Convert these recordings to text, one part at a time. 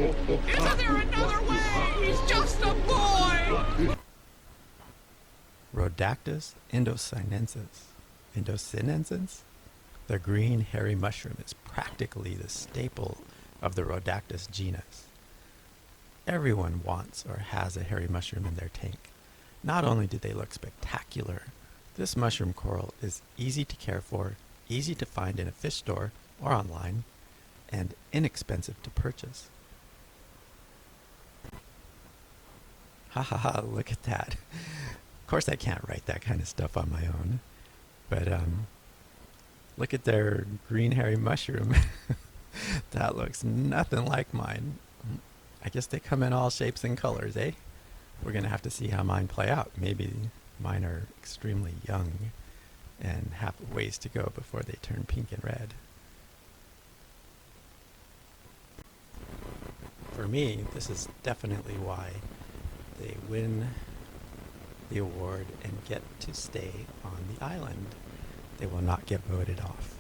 Isn't there another way? He's just a boy! Rhodactis indosinensis. Indosinensis? The green hairy mushroom is practically the staple of the Rhodactis genus. Everyone wants or has a hairy mushroom in their tank. Not only do they look spectacular, this mushroom coral is easy to care for, easy to find in a fish store or online, and inexpensive to purchase. Ha ha ha, look at that. Of course I can't write that kind of stuff on my own, but look at their green hairy mushroom. That looks nothing like mine. I guess they come in all shapes and colors, eh? We're gonna have to see how mine play out. Maybe mine are extremely young and have ways to go before they turn pink and red. For me, this is definitely why they win the award and get to stay on the island. They will not get voted off.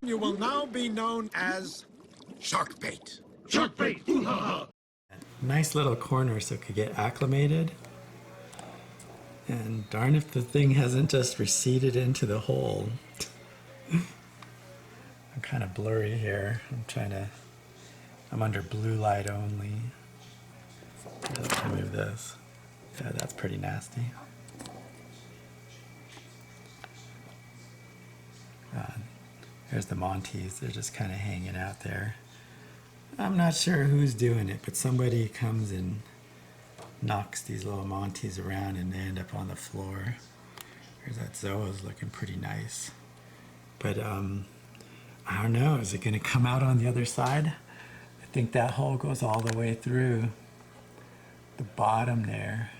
You will now be known as Shark Bait. Shark bait! Ooh-ha-ha! Nice little corner so it could get acclimated. And darn if the thing hasn't just receded into the hole. I'm kind of blurry here. I'm under blue light only. Let's remove this. Yeah, that's pretty nasty. There's the Monties. They're just kind of hanging out there. I'm not sure who's doing it, but somebody comes and knocks these little Monties around and they end up on the floor. There's that Zoa's looking pretty nice. But I don't know, is it gonna come out on the other side? I think that hole goes all the way through the bottom there.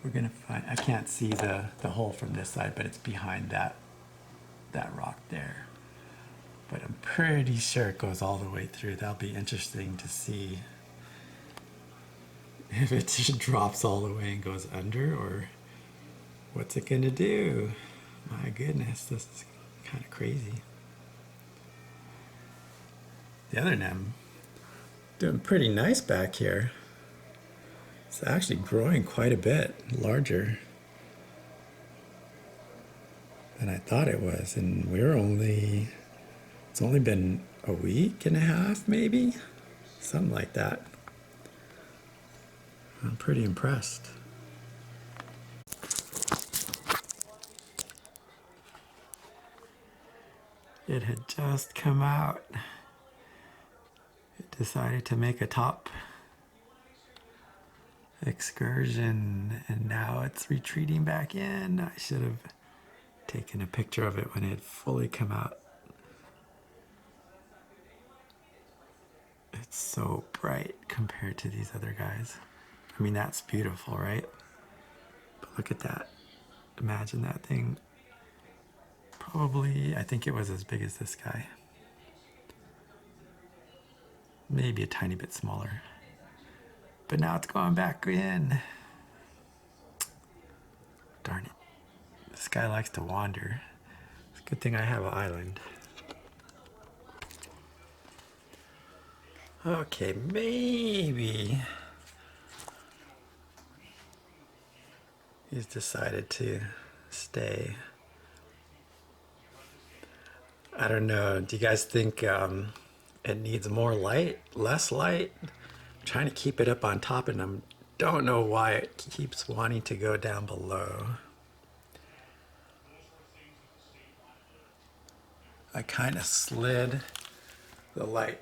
We're gonna find, I can't see the hole from this side, but it's behind that rock there. But I'm pretty sure it goes all the way through. That'll be interesting to see if it just drops all the way and goes under, or what's it gonna do? My goodness, this is kind of crazy. The other nem doing pretty nice back here. It's actually growing quite a bit larger than I thought it was, and it's only been a week and a half, maybe? Something like that. I'm pretty impressed. It had just come out. It decided to make a top excursion, and now it's retreating back in. I should have taken a picture of it when it had fully come out. It's so bright compared to these other guys. I mean, that's beautiful, right? But look at that. Imagine that thing. Probably, I think it was as big as this guy. Maybe a tiny bit smaller. But now it's going back in. Darn it. This guy likes to wander. It's a good thing I have an island. Okay, maybe he's decided to stay. I don't know. Do you guys think it needs more light, less light? I'm trying to keep it up on top, and I don't know why it keeps wanting to go down below. I kind of slid the light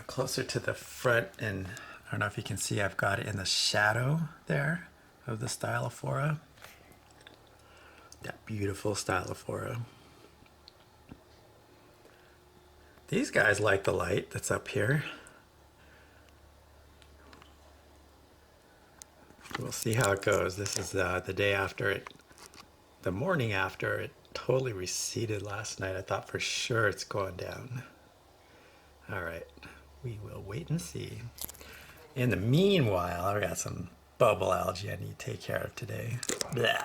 closer to the front, and I don't know if you can see, I've got it in the shadow there of the Stylophora. That beautiful Stylophora. These guys like the light that's up here. We'll see how it goes. This is the day after it, the morning after it totally receded last night. I thought for sure it's going down. All right, we will wait and see. In the meanwhile, I got some bubble algae I need to take care of today. Blah.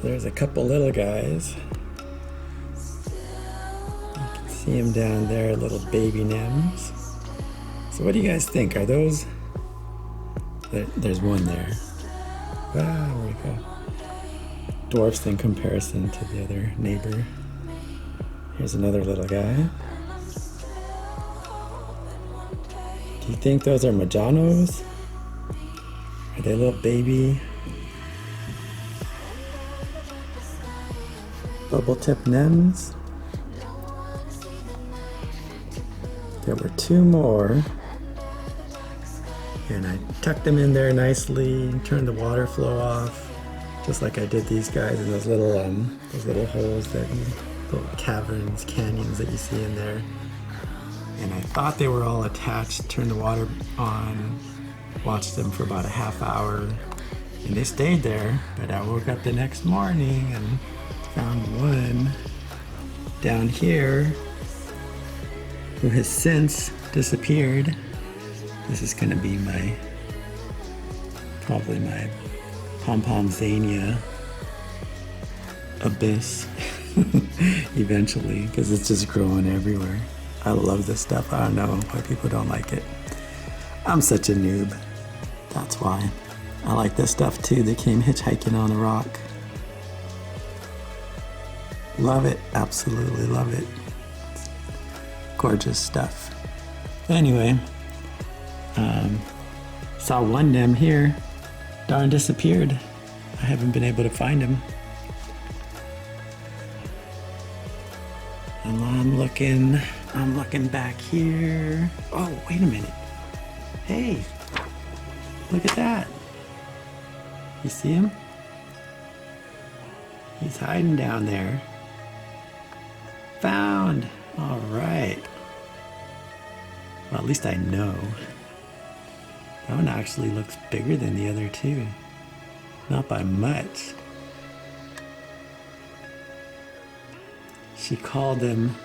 There's a couple little guys. You can see them down there, little baby nems. So what do you guys think? Are those... There's one there. Ah, where'd it go? Dwarfs in comparison to the other neighbor. Here's another little guy. Do you think those are Majanos? Are they little baby bubble tip nems? There were two more. And I tucked them in there nicely, turned the water flow off, just like I did these guys in those little holes, little caverns, canyons that you see in there. And I thought they were all attached, turned the water on, watched them for about a half hour, and they stayed there. But I woke up the next morning and found one down here who has since disappeared. This is gonna be probably my Pompomzania abyss eventually, because it's just growing everywhere. I love this stuff. I don't know why people don't like it. I'm such a noob. That's why. I like this stuff too. They came hitchhiking on a rock. Love it. Absolutely love it. Gorgeous stuff. Anyway, saw one nem here. Darn disappeared. I haven't been able to find him. And I'm looking back here. Oh, wait a minute. Hey, look at that. You see him? He's hiding down there. Found. All right. Well, at least I know. That one actually looks bigger than the other two. Not by much. She called them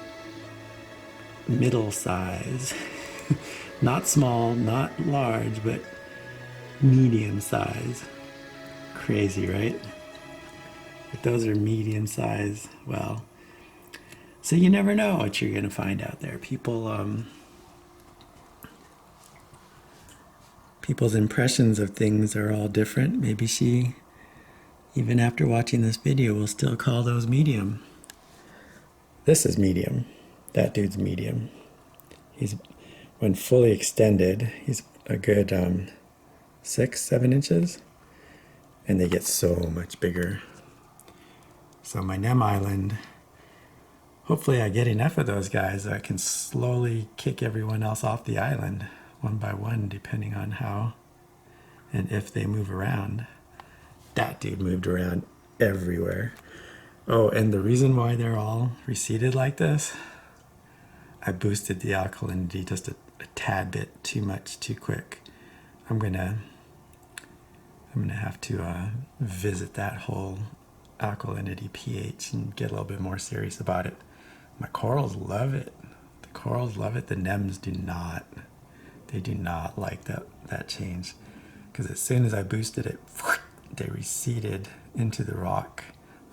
middle size. Not small, not large, but medium size. Crazy, right? But those are medium size. Well, so you never know what you're gonna find out there. People's impressions of things are all different. Maybe she, even after watching this video, will still call those medium. This is medium. That dude's medium. When fully extended, he's a good 6-7 inches, and they get so much bigger. So my Nem Island, hopefully I get enough of those guys that I can slowly kick everyone else off the island, one by one, depending on how and if they move around. That dude moved around everywhere. Oh, and the reason why they're all receded like this, I boosted the alkalinity just a tad bit too much, too quick. I'm gonna have to visit that whole alkalinity pH and get a little bit more serious about it. My corals love it. The corals love it. The nems do not. They do not like that change, because as soon as I boosted it, they receded into the rock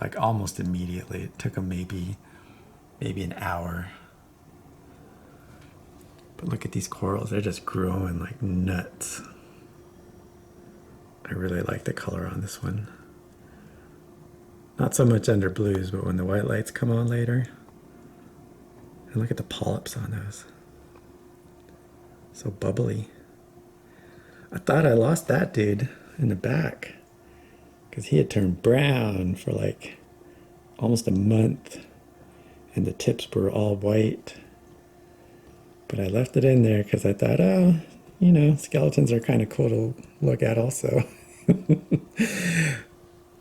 like almost immediately. It took them maybe an hour. But look at these corals. They're just growing like nuts. I really like the color on this one. Not so much under blues, but when the white lights come on later. And look at the polyps on those. So bubbly. I thought I lost that dude in the back, because he had turned brown for like almost a month, and the tips were all white. But I left it in there because I thought, oh, you know, skeletons are kind of cool to look at also.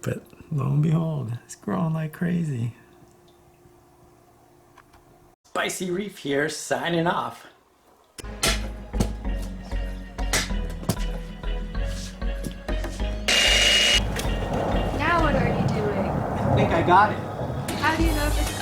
But lo and behold, it's growing like crazy. Spicy Reef here, signing off. Now what are you doing? I think I got it. How do you know if it's